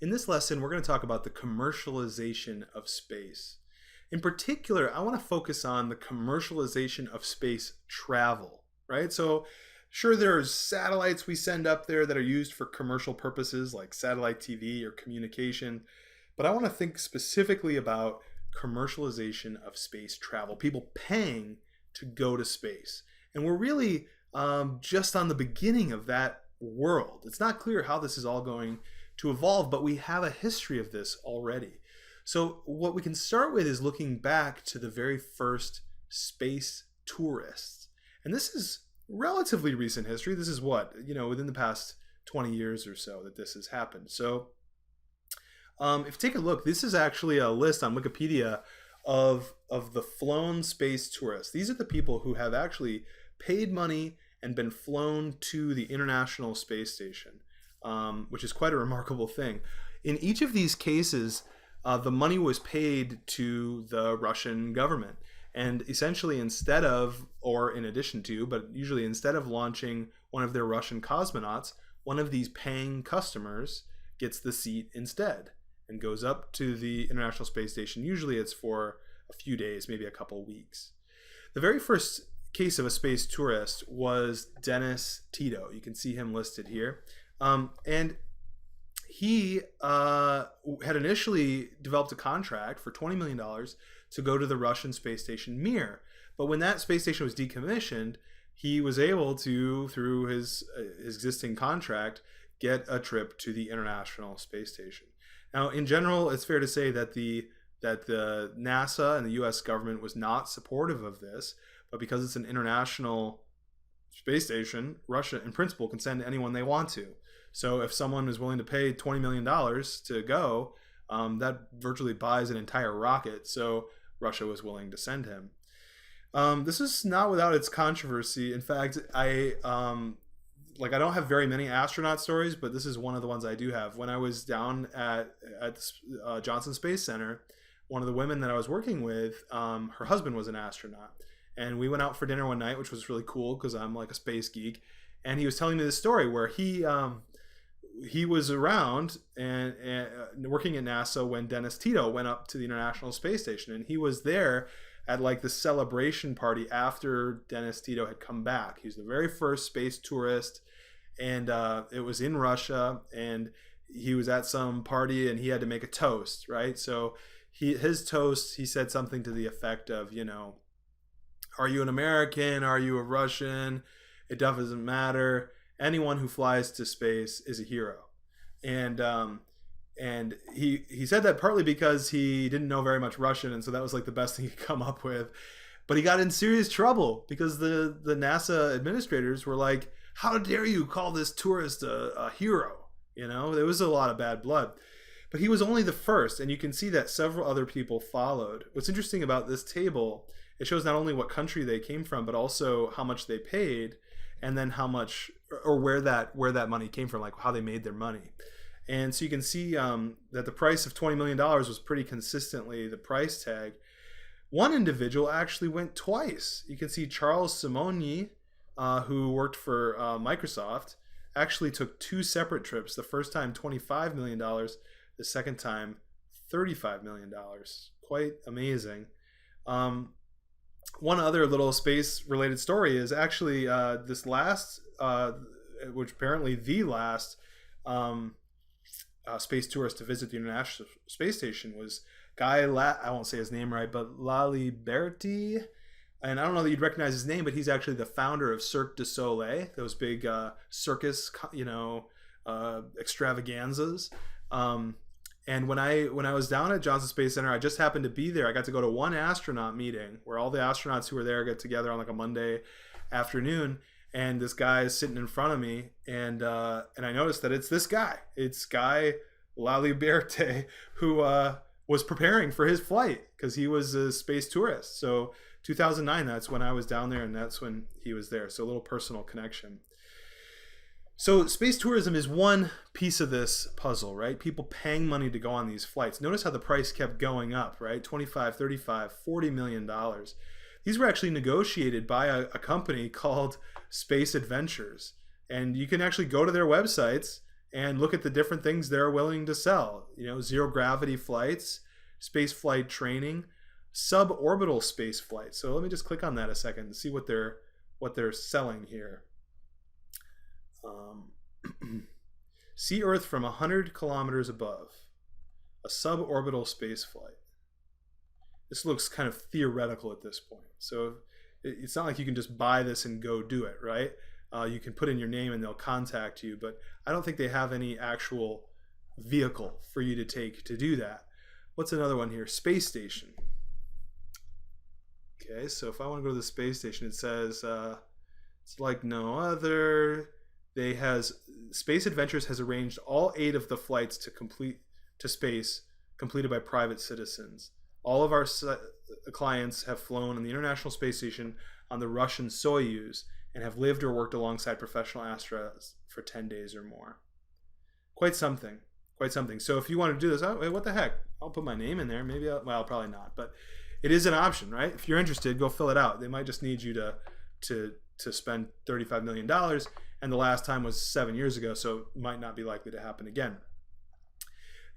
In this lesson, we're going to talk about the commercialization of space. In particular, I want to focus on the commercialization of space travel, right? So sure, there's satellites we send up there that are used for commercial purposes like satellite TV or communication, but I want to think specifically about commercialization of space travel, people paying to go to space. And we're really just on the beginning of that world. It's not clear how this is all going to evolve, but we have a history of this already. So what we can start with is looking back to the very first space tourists. And this is relatively recent history. This is within the past 20 years or so that this has happened. So if you take a look, this is actually a list on Wikipedia of the flown space tourists. These are the people who have actually paid money and been flown to the International Space Station, which is quite a remarkable thing. In each of these cases, the money was paid to the Russian government. And essentially instead of launching one of their Russian cosmonauts, one of these paying customers gets the seat instead and goes up to the International Space Station. Usually it's for a few days, maybe a couple weeks. The very first case of a space tourist was Dennis Tito. You can see him listed here. And he had initially developed a contract for $20 million to go to the Russian space station Mir. But when that space station was decommissioned, he was able to, through his existing contract, get a trip to the International Space Station. Now, in general, it's fair to say that the NASA and the U.S. government was not supportive of this, but because it's an international space station, Russia, in principle, can send anyone they want to. So if someone is willing to pay $20 million to go, that virtually buys an entire rocket. So Russia was willing to send him. This is not without its controversy. In fact, I don't have very many astronaut stories, but this is one of the ones I do have. When I was down at Johnson Space Center, one of the women that I was working with, her husband was an astronaut. And we went out for dinner one night, which was really cool because I'm like a space geek. And he was telling me this story where he was around and working at NASA when Dennis Tito went up to the International Space Station, and he was there at like the celebration party after Dennis Tito had come back. He was the very first space tourist, and it was in Russia, and he was at some party and he had to make a toast, right? So his toast, he said something to the effect of, are you an American? Are you a Russian? It doesn't matter. Anyone who flies to space is a hero. And he said that partly because he didn't know very much Russian, and so that was like the best thing he could come up with. But he got in serious trouble because the NASA administrators were like, how dare you call this tourist a hero? There was a lot of bad blood. But he was only the first, and you can see that several other people followed. What's interesting about this table, it shows not only what country they came from, but also how much they paid, and then how much or where that money came from, like how they made their money. And so you can see that the price of $20 million was pretty consistently the price tag. One individual actually went twice. You can see Charles Simonyi, who worked for Microsoft, actually took two separate trips. The first time $25 million, the second time $35 million. Quite amazing. One other little space-related story is actually this last, which apparently the last space tourist to visit the International Space Station was I won't say his name right, but Laliberty. And I don't know that you'd recognize his name, but he's actually the founder of Cirque du Soleil, those big circus, extravaganzas. And when I was down at Johnson Space Center, I just happened to be there. I got to go to one astronaut meeting where all the astronauts who were there get together on like a Monday afternoon, and this guy is sitting in front of me, and I noticed that it's this guy. It's Guy Laliberte, who was preparing for his flight because he was a space tourist. So 2009, that's when I was down there, and that's when he was there. So a little personal connection. So space tourism is one piece of this puzzle, right? People paying money to go on these flights. Notice how the price kept going up, right? 25, 35, $40 million. These were actually negotiated by a company called Space Adventures. And you can actually go to their websites and look at the different things they're willing to sell. Zero gravity flights, space flight training, suborbital space flight. So let me just click on that a second and see what they're selling here. See Earth from 100 kilometers above. A suborbital space flight. This looks kind of theoretical at this point. So it's not like you can just buy this and go do it, right? You can put in your name and they'll contact you, but I don't think they have any actual vehicle for you to take to do that. What's another one here? Space station. Okay, so if I want to go to the space station, it says it's like no other. Space Adventures has arranged all 8 of the flights to space completed by private citizens. All of our clients have flown on the International Space Station on the Russian Soyuz and have lived or worked alongside professional astronauts for 10 days or more. Quite something. So if you want to do this, what the heck? I'll put my name in there. Maybe I'll probably not, but it is an option, right? If you're interested, go fill it out. They might just need you to spend $35 million, and the last time was 7 years ago, so it might not be likely to happen again.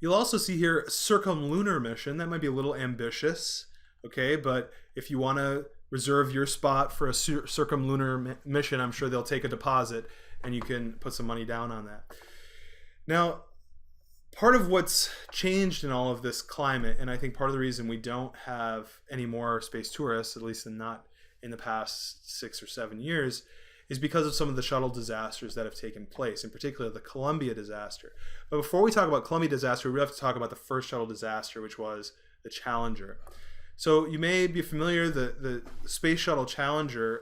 You'll also see here a circumlunar mission. That might be a little ambitious, okay? But if you want to reserve your spot for a circumlunar mission, I'm sure they'll take a deposit and you can put some money down on that. Now, part of what's changed in all of this climate, and I think part of the reason we don't have any more space tourists, at least not in the past 6 or 7 years, is because of some of the shuttle disasters that have taken place, in particular the Columbia disaster. But before we talk about Columbia disaster, we have to talk about the first shuttle disaster, which was the Challenger. So you may be familiar, the Space Shuttle Challenger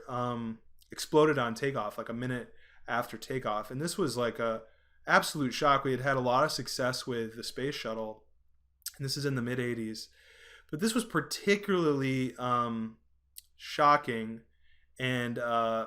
exploded on takeoff, like a minute after takeoff. And this was like a absolute shock. We had a lot of success with the Space Shuttle, and this is in the mid-'80s. But this was particularly shocking, and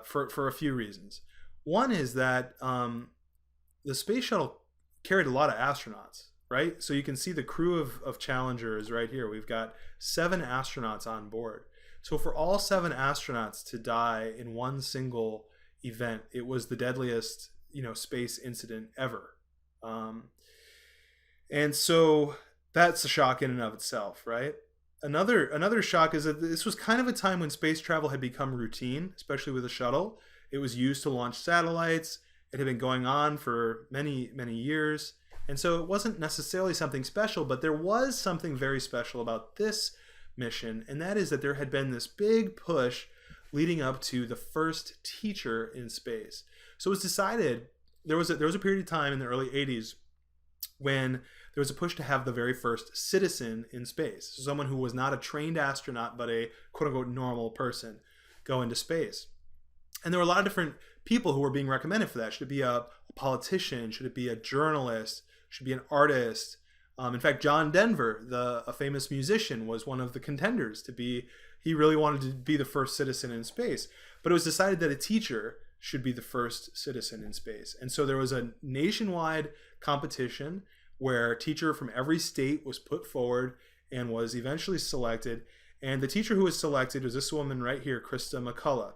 for a few reasons. One is that the Space Shuttle carried a lot of astronauts, right? So you can see the crew of Challenger is right here. We've got 7 astronauts on board. So for all 7 astronauts to die in one single event, it was the deadliest, space incident ever. And so that's a shock in and of itself, right? Another shock is that this was kind of a time when space travel had become routine, especially with the shuttle. It was used to launch satellites. It had been going on for many, many years. And so it wasn't necessarily something special, but there was something very special about this mission, and that is that there had been this big push leading up to the first teacher in space. So it was decided, there was a period of time in the early 80s when there was a push to have the very first citizen in space. So someone who was not a trained astronaut, but a quote-unquote normal person go into space. And there were a lot of different people who were being recommended for that. Should it be a politician? Should it be a journalist? Should it be an artist? In fact, John Denver, a famous musician, was one of the contenders to be, he really wanted to be the first citizen in space. But it was decided that a teacher should be the first citizen in space. And so there was a nationwide competition where a teacher from every state was put forward and was eventually selected. And the teacher who was selected was this woman right here, Krista McCullough.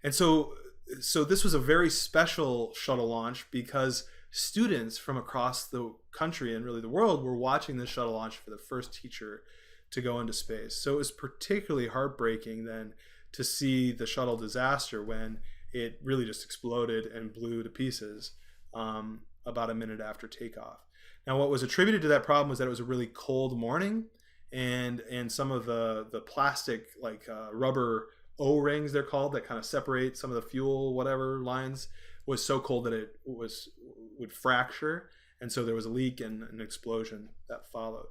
And so this was a very special shuttle launch because students from across the country and really the world were watching this shuttle launch for the first teacher to go into space. So it was particularly heartbreaking then to see the shuttle disaster when it really just exploded and blew to pieces about a minute after takeoff. Now, what was attributed to that problem was that it was a really cold morning, and some of the plastic, like rubber O-rings, they're called, that kind of separate some of the fuel whatever lines, was so cold that it would fracture, and so there was a leak and an explosion that followed.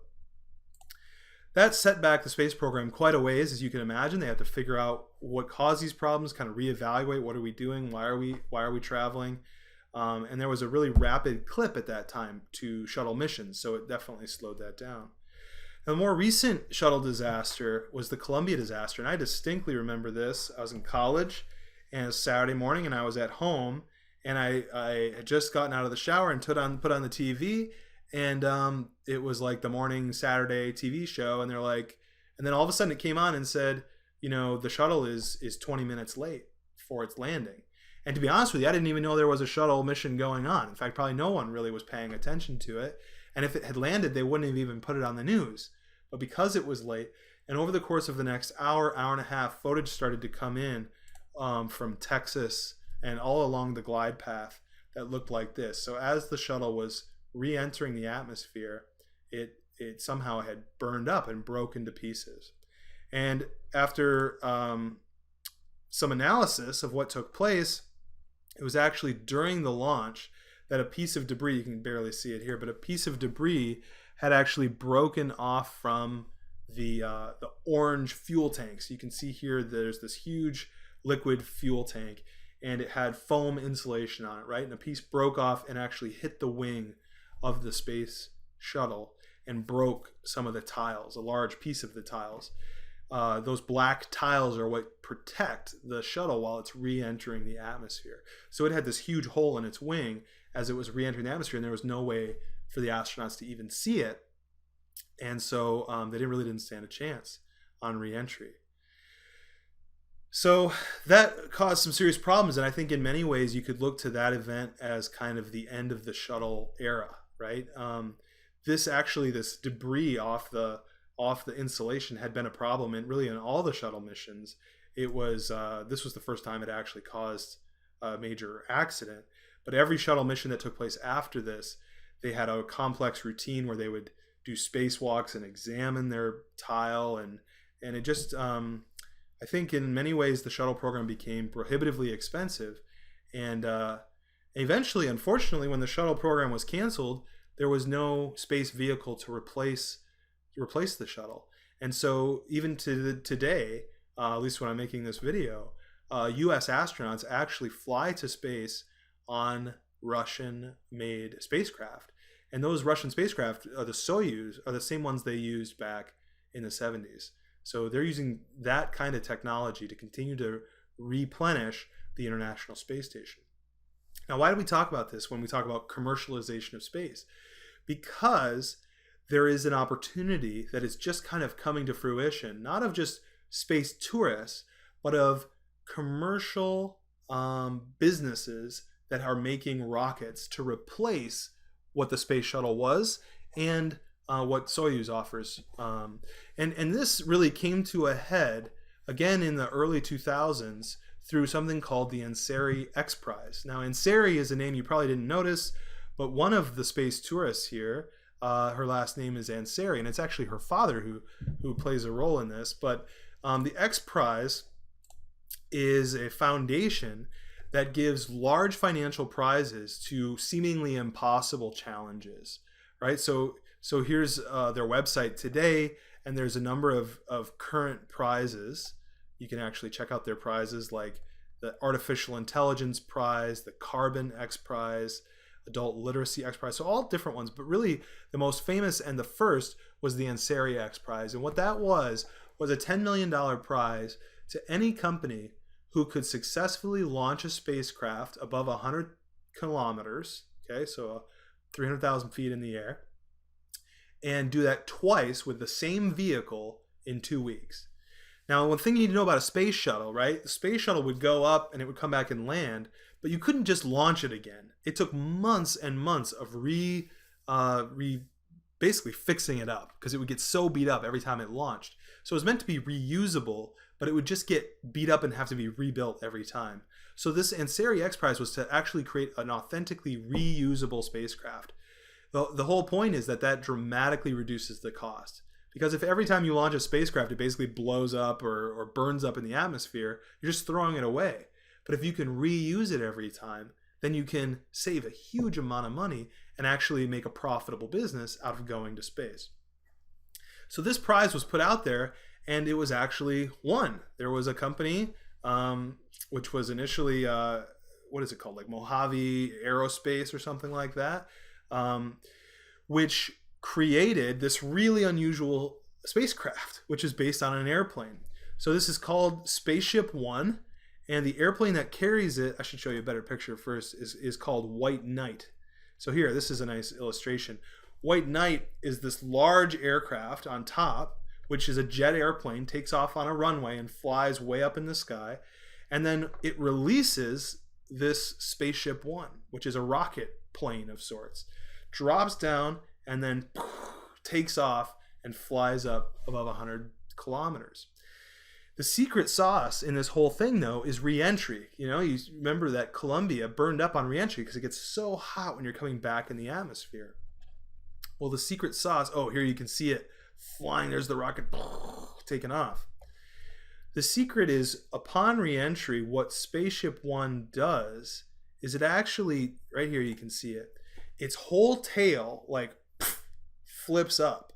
That set back the space program quite a ways, as you can imagine. They had to figure out what caused these problems, kind of reevaluate what are we doing, why are we traveling, and there was a really rapid clip at that time to shuttle missions, so it definitely slowed that down. Now, the more recent shuttle disaster was the Columbia disaster, and I distinctly remember this. I was in college, and it was Saturday morning, and I was at home, and I had just gotten out of the shower and put on the TV, and it was like the morning Saturday TV show, and they're like, and then all of a sudden it came on and said, the shuttle is 20 minutes late for its landing. And to be honest with you, I didn't even know there was a shuttle mission going on. In fact, probably no one really was paying attention to it. And if it had landed, they wouldn't have even put it on the news. But because it was late, and over the course of the next hour, hour and a half, footage started to come in from Texas and all along the glide path that looked like this. So as the shuttle was re-entering the atmosphere, it somehow had burned up and broke into pieces. And after some analysis of what took place, it was actually during the launch that a piece of debris, you can barely see it here, but a piece of debris had actually broken off from the orange fuel tanks. You can see here there's this huge liquid fuel tank, and it had foam insulation on it, right? And a piece broke off and actually hit the wing of the space shuttle and broke some of the tiles, a large piece of the tiles. Those black tiles are what protect the shuttle while it's re-entering the atmosphere. So it had this huge hole in its wing as it was re-entering the atmosphere, and there was no way for the astronauts to even see it. And so they didn't stand a chance on re-entry. So that caused some serious problems, and I think in many ways you could look to that event as kind of the end of the shuttle era, right? This debris off the insulation had been a problem, and really in all the shuttle missions, this was the first time it actually caused a major accident. But every shuttle mission that took place after this, they had a complex routine where they would do spacewalks and examine their tile, and it just I think in many ways the shuttle program became prohibitively expensive, and eventually, unfortunately, when the shuttle program was canceled, there was no space vehicle to replace the shuttle. And so even to today, at least when I'm making this video, US astronauts actually fly to space on Russian-made spacecraft. And those Russian spacecraft, the Soyuz, are the same ones they used back in the 70s. So they're using that kind of technology to continue to replenish the International Space Station. Now, why do we talk about this when we talk about commercialization of space? Because there is an opportunity that is just kind of coming to fruition, not of just space tourists, but of commercial businesses that are making rockets to replace what the space shuttle was and what Soyuz offers. And this really came to a head again in the early 2000s through something called the Ansari XPrize. Now, Ansari is a name you probably didn't notice, but one of the space tourists here, her last name is Ansari, and it's actually her father who plays a role in this. But the XPrize is a foundation that gives large financial prizes to seemingly impossible challenges, right? So here's their website today, and there's a number of current prizes. You can actually check out their prizes, like the Artificial Intelligence Prize, the Carbon X Prize, Adult Literacy X Prize, so all different ones, but really the most famous and the first was the Ansari X Prize. And what that was a $10 million prize to any company who could successfully launch a spacecraft above 100 kilometers, okay, so 300,000 feet in the air, and do that twice with the same vehicle in 2 weeks. Now, one thing you need to know about a space shuttle, right? The space shuttle would go up and it would come back and land, but you couldn't just launch it again. It took months and months of basically fixing it up because it would get so beat up every time it launched. So it was meant to be reusable, but it would just get beat up and have to be rebuilt every time. So this Ansari XPrize was to actually create an authentically reusable spacecraft. The whole point is that dramatically reduces the cost. Because if every time you launch a spacecraft, it basically blows up or burns up in the atmosphere, you're just throwing it away. But if you can reuse it every time, then you can save a huge amount of money and actually make a profitable business out of going to space. So this prize was put out there, and it was actually won. There was a company, which was initially, what is it called? Like Mojave Aerospace or something like that, which created this really unusual spacecraft, which is based on an airplane. So this is called Spaceship One, and the airplane that carries it, I should show you a better picture first, is called White Knight. So here, this is a nice illustration. White Knight is this large aircraft on top, which is a jet airplane, takes off on a runway and flies way up in the sky, and then it releases this Spaceship One, which is a rocket plane of sorts, drops down and then takes off and flies up above 100 kilometers. The secret sauce in this whole thing, though, is re-entry. You remember that Columbia burned up on re-entry because it gets so hot when you're coming back in the atmosphere. Well, the secret sauce, here you can see it flying. There's the rocket taking off. The secret is, upon re-entry, what Spaceship One does is it actually, right here you can see it, its whole tail flips up.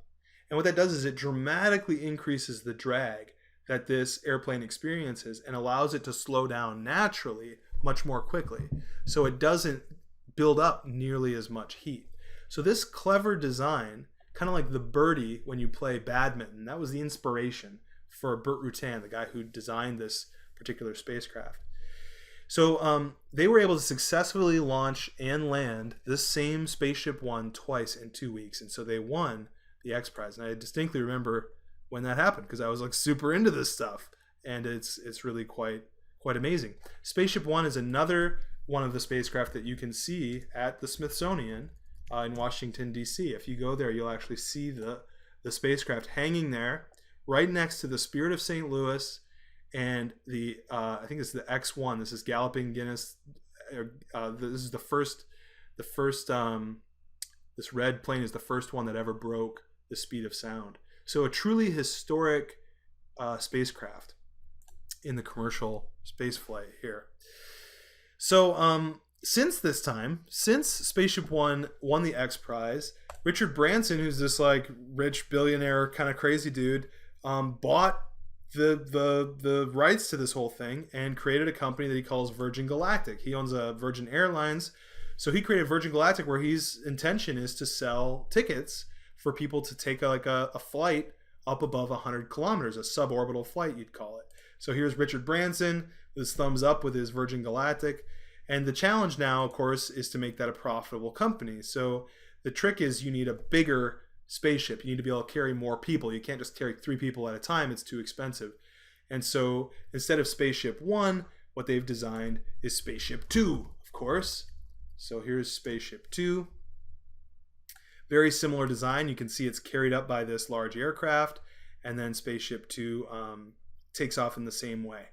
And what that does is it dramatically increases the drag that this airplane experiences and allows it to slow down naturally much more quickly. So it doesn't build up nearly as much heat. So this clever design, kind of like the birdie when you play badminton, that was the inspiration for Burt Rutan, the guy who designed this particular spacecraft. So they were able to successfully launch and land this same Spaceship One twice in 2 weeks. And so they won the X Prize. And I distinctly remember when that happened because I was super into this stuff. And it's really quite amazing. Spaceship One is another one of the spacecraft that you can see at the Smithsonian in Washington, D.C. If you go there, you'll actually see the spacecraft hanging there right next to the Spirit of St. Louis and the I think it's the X1. This is Galloping Guinness. This is the first. This red plane is the first one that ever broke the speed of sound. So a truly historic spacecraft in the commercial space flight here. So since Spaceship One won the X Prize, Richard Branson, who's this rich billionaire kind of crazy dude, bought the rights to this whole thing and created a company that he calls Virgin Galactic. He owns a Virgin Airlines, so he created Virgin Galactic, where his intention is to sell tickets for people to take a flight up above 100 kilometers, a suborbital flight you'd call it. So here's Richard Branson with his thumbs up with his Virgin Galactic, and the challenge now, of course, is to make that a profitable company. So the trick is you need a bigger spaceship. You need to be able to carry more people. You can't just carry 3 people at a time. It's too expensive. And so instead of Spaceship One, what they've designed is Spaceship Two, of course. So here's Spaceship Two. Very similar design. You can see it's carried up by this large aircraft, and then Spaceship Two takes off in the same way.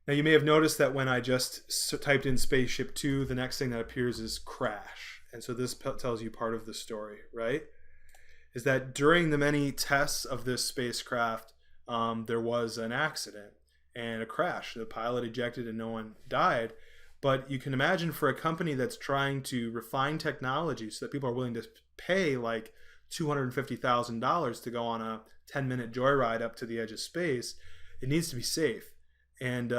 Now you may have noticed that when I just typed in Spaceship Two, the next thing that appears is crash. And so this tells you part of the story, right? Is that during the many tests of this spacecraft, there was an accident and a crash. The pilot ejected and no one died. But you can imagine, for a company that's trying to refine technology so that people are willing to pay $250,000 to go on a 10-minute joyride up to the edge of space, it needs to be safe. And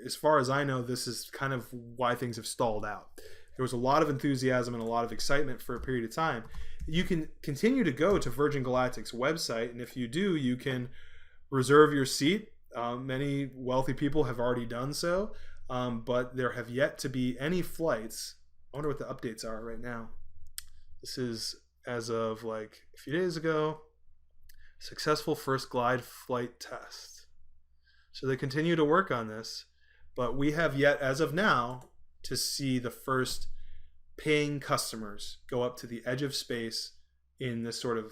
as far as I know, this is kind of why things have stalled out. There was a lot of enthusiasm and a lot of excitement for a period of time. You can continue to go to Virgin Galactic's website, and if you do, you can reserve your seat. Many wealthy people have already done so, but there have yet to be any flights. I wonder what the updates are right now. This is as of a few days ago. Successful first glide flight test. So they continue to work on this, but we have yet, as of now, to see the first paying customers go up to the edge of space in this sort of,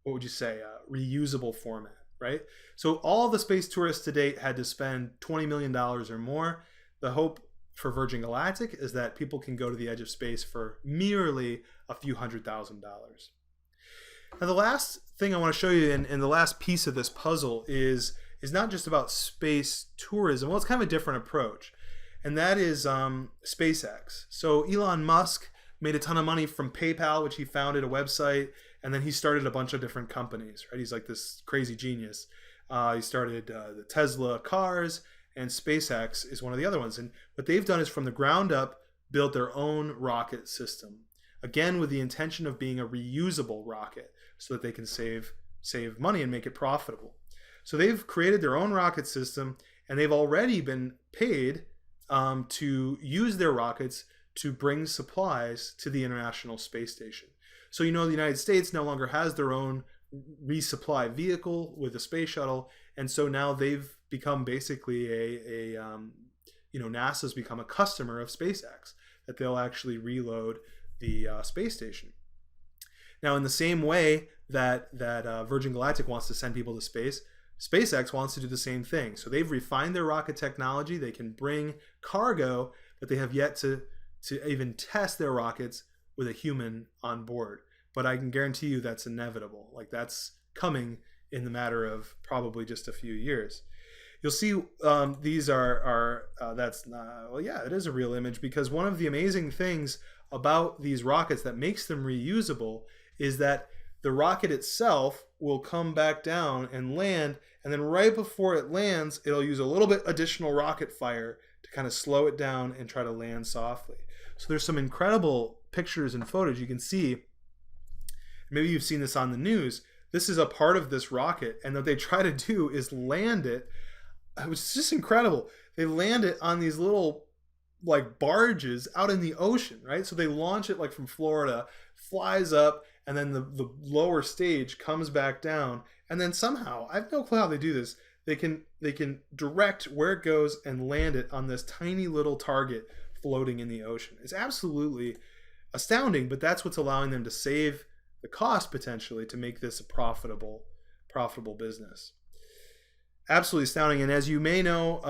what would you say, reusable format, right? So all the space tourists to date had to spend $20 million or more. The hope for Virgin Galactic is that people can go to the edge of space for merely a few $100,000. Now the last thing I want to show you, and the last piece of this puzzle is not just about space tourism. Well, it's kind of a different approach. And that is SpaceX. So Elon Musk made a ton of money from PayPal, which he founded a website, and then he started a bunch of different companies, right? He's like this crazy genius. He started the Tesla cars, and SpaceX is one of the other ones. And what they've done is, from the ground up, built their own rocket system, again with the intention of being a reusable rocket so that they can save money and make it profitable. So they've created their own rocket system, and they've already been paid to use their rockets to bring supplies to the International Space Station. So the United States no longer has their own resupply vehicle with the space shuttle, and so now they've become basically NASA's become a customer of SpaceX, that they'll actually reload the space station. Now, in the same way that Virgin Galactic wants to send people to space, SpaceX wants to do the same thing. So they've refined their rocket technology. They can bring cargo, but they have yet to even test their rockets with a human on board. But I can guarantee you that's inevitable. Like, that's coming in the matter of probably just a few years. You'll see these are well, yeah, it is a real image, because one of the amazing things about these rockets that makes them reusable is that the rocket itself will come back down and land, and then right before it lands, it'll use a little bit additional rocket fire to kind of slow it down and try to land softly. So there's some incredible pictures and photos you can see. Maybe you've seen this on the news. This is a part of this rocket, and what they try to do is land it. It was just incredible. They land it on these little like barges out in the ocean, right? So they launch it like from Florida, flies up, and then the lower stage comes back down, and then somehow, I have no clue how they do this, they can direct where it goes and land it on this tiny little target floating in the ocean. It's absolutely astounding, but that's what's allowing them to save the cost potentially to make this a profitable business. Absolutely astounding. And as you may know,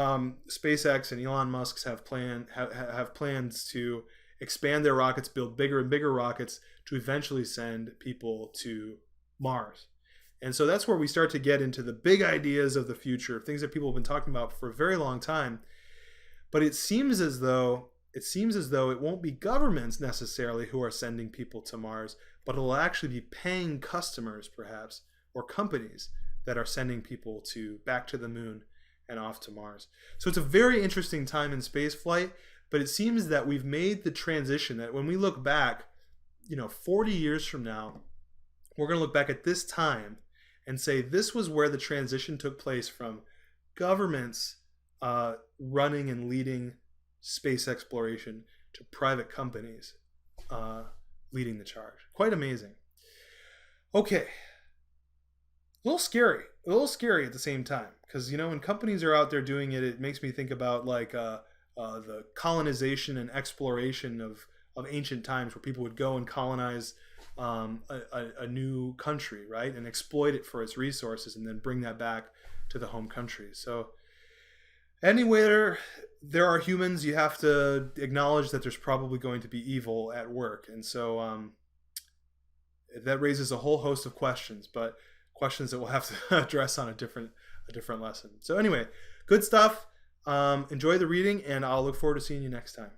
SpaceX and Elon Musk have plans to expand their rockets, build bigger and bigger rockets to eventually send people to Mars. And so that's where we start to get into the big ideas of the future, things that people have been talking about for a very long time. But it seems as though it won't be governments necessarily who are sending people to Mars, but it'll actually be paying customers, perhaps, or companies that are sending people back to the moon and off to Mars. So it's a very interesting time in spaceflight, but it seems that we've made the transition, that when we look back, 40 years from now, we're going to look back at this time and say this was where the transition took place from governments running and leading space exploration to private companies leading the charge. Quite amazing. Okay. A little scary at the same time, because when companies are out there doing it, it makes me think about like the colonization and exploration of ancient times, where people would go and colonize a new country, right, and exploit it for its resources, and then bring that back to the home country. So anywhere there are humans, you have to acknowledge that there's probably going to be evil at work, and so that raises a whole host of questions, but questions that we'll have to address on a different lesson. So anyway, good stuff. Enjoy the reading, and I'll look forward to seeing you next time.